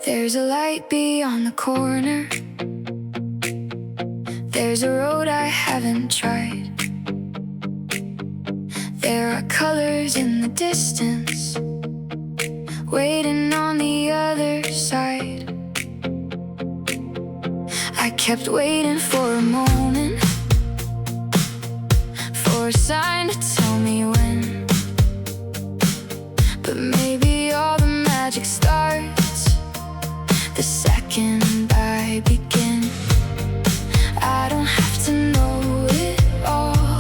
There's a light beyond the corner. There's a road I haven't tried. There are colors in the distance, waiting on the other side. I kept waiting for a moment, for a sign to tell me when. But maybe all the magic starts the second I begin. I don't have to know it all,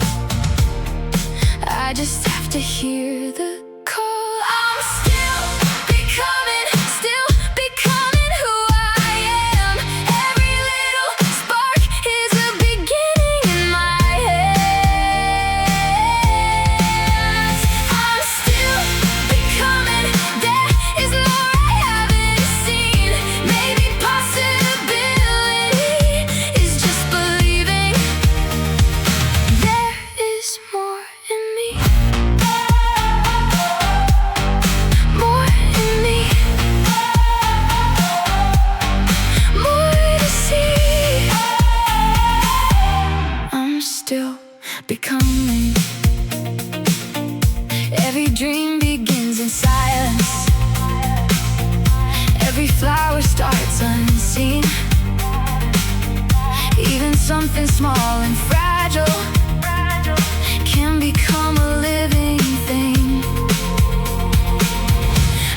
I just have to hear the call. I'm still becoming who I am. Every little spark is a beginning in my hands. I'm still becoming, there is more I haven't seen. Maybe possibility is just believing there is more in me. More in me. More to see. I'm still becoming. Every dream begins in silence. Every flower starts unseen. Even something small and fragile can become a living thing.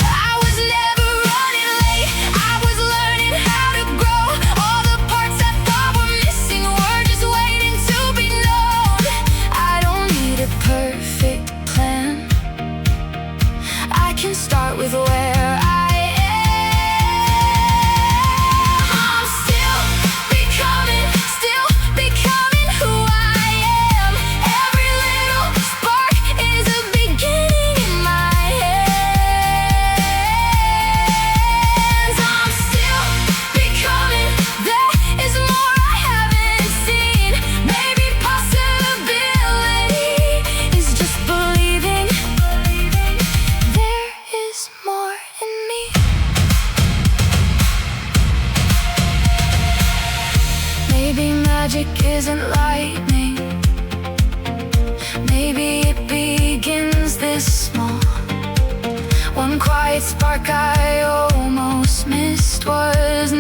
I was never running late, I was learning how to grow. All the parts I thought were missing were just waiting to be known. I don't need a perfect plan, I can start with where I am. I'm still becoming who I am. Every little spark is a beginning in my hands. I'm still becoming, there is more I haven't seen. Maybe possibility is just believing there is more in me. Maybe magic isn't lightning. Maybe it begins this small. One quiet spark I almost missed was